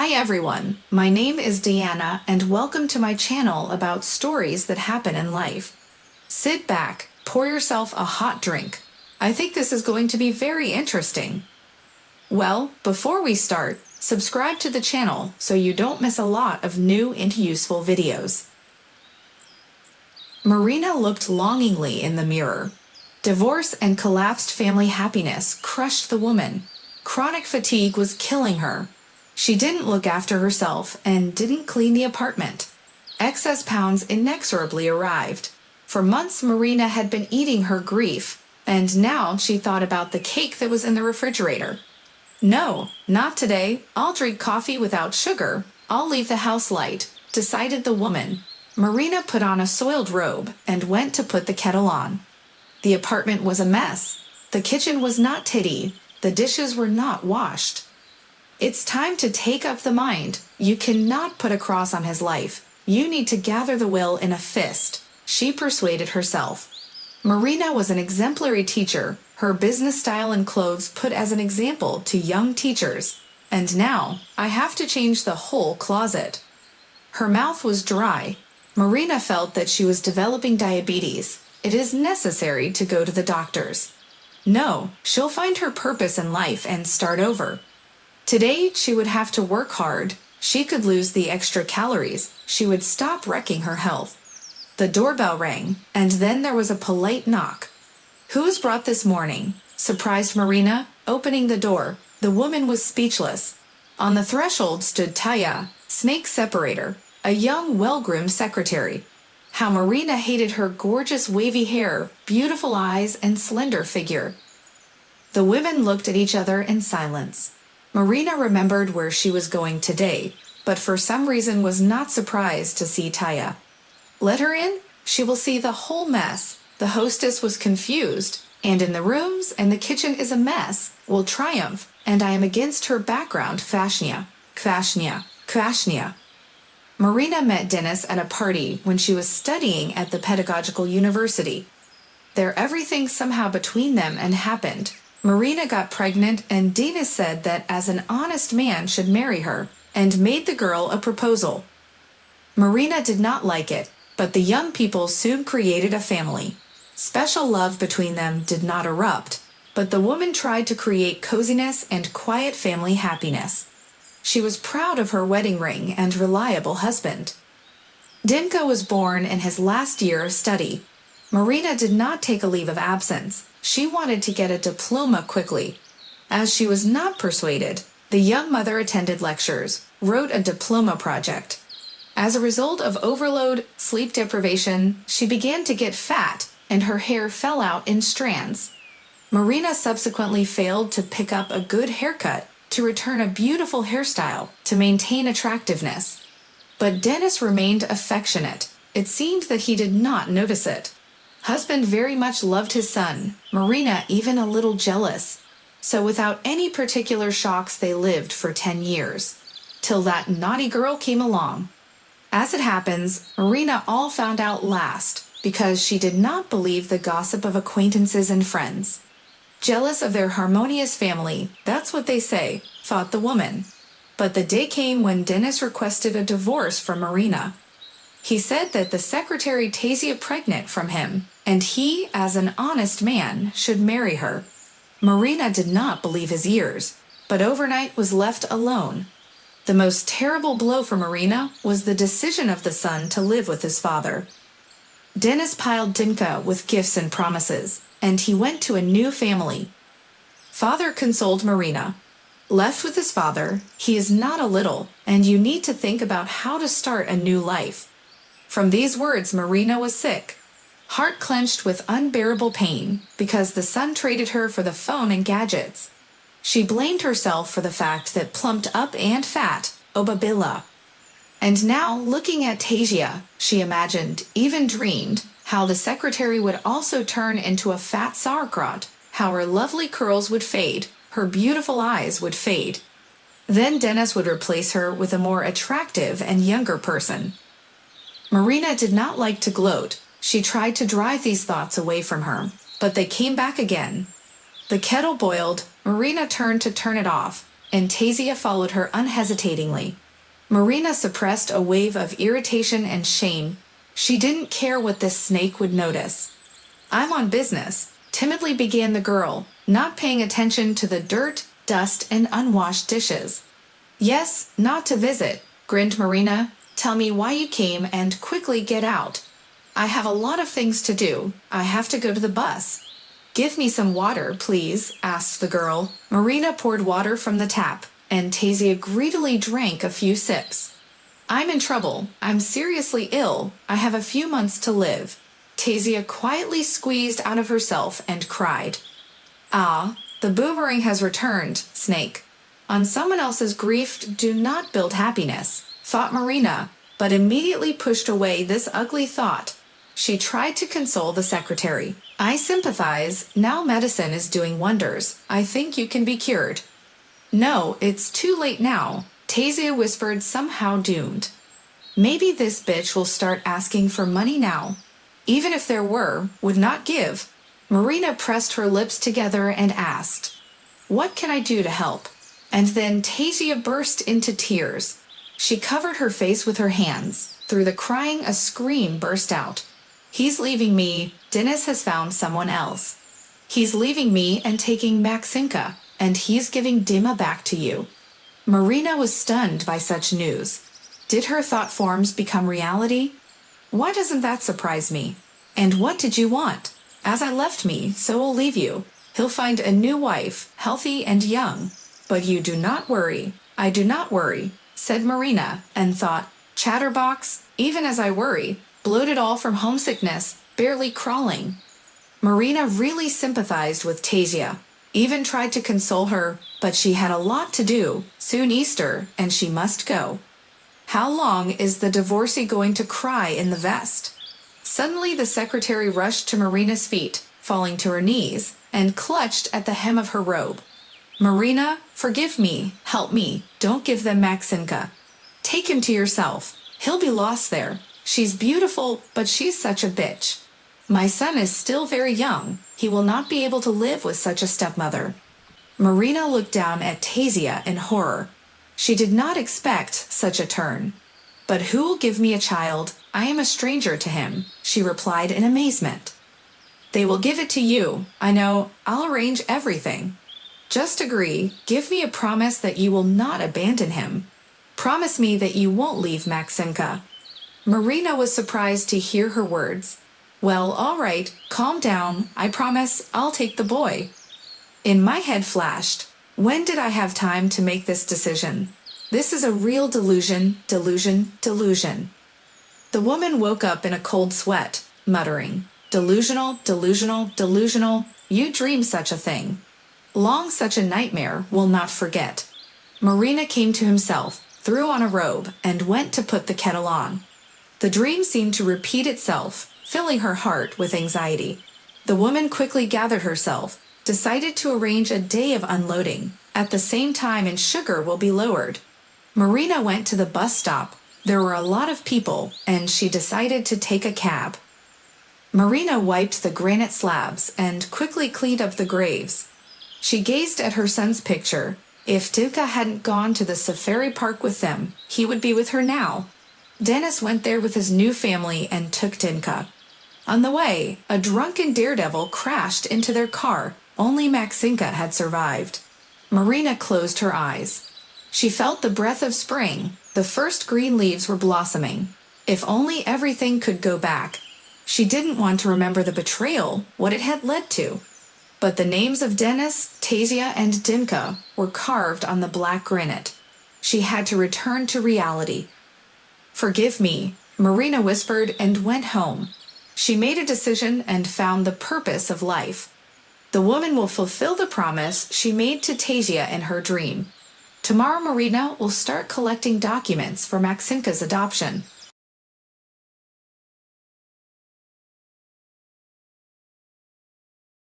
Hi everyone, my name is Deanna and welcome to my channel about stories that happen in life. Sit back, pour yourself a hot drink. I think this is going to be very interesting. Well, before we start, subscribe to the channel so you don't miss a lot of new and useful videos. Marina looked longingly in the mirror. Divorce and collapsed family happiness crushed the woman. Chronic fatigue was killing her. She didn't look after herself and didn't clean the apartment. Excess pounds inexorably arrived. For months, Marina had been eating her grief, and now she thought about the cake that was in the refrigerator. No, not today. I'll drink coffee without sugar. I'll leave the house light, decided the woman. Marina put on a soiled robe and went to put the kettle on. The apartment was a mess. The kitchen was not tidy. The dishes were not washed. It's time to take up the mind. You cannot put a cross on his life. You need to gather the will in a fist, she persuaded herself. Marina was an exemplary teacher, her business style and clothes put as an example to young teachers. And now, I have to change the whole closet. Her mouth was dry. Marina felt that she was developing diabetes. It is necessary to go to the doctors. No, she'll find her purpose in life and start over. Today, she would have to work hard. She could lose the extra calories. She would stop wrecking her health. The doorbell rang, and then there was a polite knock. "Who's brought this morning?" surprised Marina, opening the door. The woman was speechless. On the threshold stood Taya, snake separator, a young, well-groomed secretary. How Marina hated her gorgeous wavy hair, beautiful eyes, and slender figure. The women looked at each other in silence. Marina remembered where she was going today, but for some reason was not surprised to see Taya. Let her in, she will see the whole mess. The hostess was confused, and in the rooms and the kitchen is a mess, will triumph, and I am against her background Kvashnia. Marina met Dennis at a party when she was studying at the pedagogical university. There everything somehow between them and happened. Marina got pregnant and Dennis said that as an honest man should marry her, and made the girl a proposal. Marina did not like it, but the young people soon created a family. Special love between them did not erupt, but the woman tried to create coziness and quiet family happiness. She was proud of her wedding ring and reliable husband. Dinka was born in his last year of study. Marina did not take a leave of absence. She wanted to get a diploma quickly. As she was not persuaded, the young mother attended lectures, wrote a diploma project. As a result of overload, sleep deprivation, she began to get fat, and her hair fell out in strands. Marina subsequently failed to pick up a good haircut, to return a beautiful hairstyle, to maintain attractiveness. But Dennis remained affectionate. It seemed that he did not notice it. Husband very much loved his son, Marina even a little jealous. So without any particular shocks they lived for 10 years. Till that naughty girl came along. As it happens, Marina all found out last, because she did not believe the gossip of acquaintances and friends. Jealous of their harmonious family, that's what they say, thought the woman. But the day came when Dennis requested a divorce from Marina. He said that the secretary Tasia pregnant from him, and he, as an honest man, should marry her. Marina did not believe his ears, but overnight was left alone. The most terrible blow for Marina was the decision of the son to live with his father. Dennis piled Dinka with gifts and promises, and he went to a new family. Father consoled Marina. Left with his father, he is not a little, and you need to think about how to start a new life. From these words, Marina was sick, heart clenched with unbearable pain, because the son traded her for the phone and gadgets. She blamed herself for the fact that plumped up and fat, Obabila. And now, looking at Tasia, she imagined, even dreamed, how the secretary would also turn into a fat sauerkraut, how her lovely curls would fade, her beautiful eyes would fade. Then Dennis would replace her with a more attractive and younger person. Marina did not like to gloat. She tried to drive these thoughts away from her, but they came back again. The kettle boiled. Marina turned to turn it off, and Tasia followed her unhesitatingly. Marina suppressed a wave of irritation and shame. She didn't care what this snake would notice. "I'm on business," timidly began the girl, not paying attention to the dirt, dust, and unwashed dishes. "Yes, not to visit," grinned Marina. "Tell me why you came and quickly get out." "I have a lot of things to do. I have to go to the bus." "Give me some water, please," asked the girl. Marina poured water from the tap, and Tasia greedily drank a few sips. "I'm in trouble. I'm seriously ill. I have a few months to live." Tasia quietly squeezed out of herself and cried. "Ah, the boomerang has returned, Snake. On someone else's grief do not build happiness," thought Marina, but immediately pushed away this ugly thought. She tried to console the secretary. "I sympathize. Now medicine is doing wonders. I think you can be cured." "No, it's too late now," Tasia whispered, somehow doomed. "Maybe this bitch will start asking for money now. Even if there were, would not give." Marina pressed her lips together and asked, "What can I do to help?" And then Tasia burst into tears. She covered her face with her hands. Through the crying, a scream burst out. "He's leaving me. Dennis has found someone else. He's leaving me and taking Maxinka, and he's giving Dima back to you." Marina was stunned by such news. Did her thought forms become reality? Why doesn't that surprise me? And what did you want? As I left me, so will leave you. He'll find a new wife, healthy and young. But you do not worry. I do not worry, said Marina, and thought, chatterbox, even as I worry, bloated all from homesickness, barely crawling. Marina really sympathized with Tasia, even tried to console her, but she had a lot to do, soon Easter, and she must go. How long is the divorcee going to cry in the vest? Suddenly the secretary rushed to Marina's feet, falling to her knees, and clutched at the hem of her robe. "Marina, forgive me, help me, don't give them Maxinka. Take him to yourself, he'll be lost there. She's beautiful, but she's such a bitch. My son is still very young, he will not be able to live with such a stepmother." Marina looked down at Tasia in horror. She did not expect such a turn. "But who will give me a child? I am a stranger to him," she replied in amazement. "They will give it to you. I know, I'll arrange everything. Just agree, give me a promise that you will not abandon him. Promise me that you won't leave Maxinka." Marina was surprised to hear her words. "Well, all right, calm down. I promise I'll take the boy." In my head flashed, when did I have time to make this decision? This is a real delusion, delusion, delusion. The woman woke up in a cold sweat, muttering, "Delusional, delusional, delusional, you dream such a thing. Long such a nightmare will not forget." Marina came to himself, threw on a robe, and went to put the kettle on. The dream seemed to repeat itself, filling her heart with anxiety. The woman quickly gathered herself, decided to arrange a day of unloading, at the same time and sugar will be lowered. Marina went to the bus stop. There were a lot of people, and she decided to take a cab. Marina wiped the granite slabs and quickly cleaned up the graves. She gazed at her son's picture. If Divka hadn't gone to the safari park with them, he would be with her now. Dennis went there with his new family and took Dinka. On the way, a drunken daredevil crashed into their car. Only Maxinka had survived. Marina closed her eyes. She felt the breath of spring. The first green leaves were blossoming. If only everything could go back. She didn't want to remember the betrayal, what it had led to. But the names of Dennis, Tasia, and Dimka were carved on the black granite. She had to return to reality. "Forgive me," Marina whispered and went home. She made a decision and found the purpose of life. The woman will fulfill the promise she made to Tasia in her dream. Tomorrow Marina will start collecting documents for Maxinka's adoption.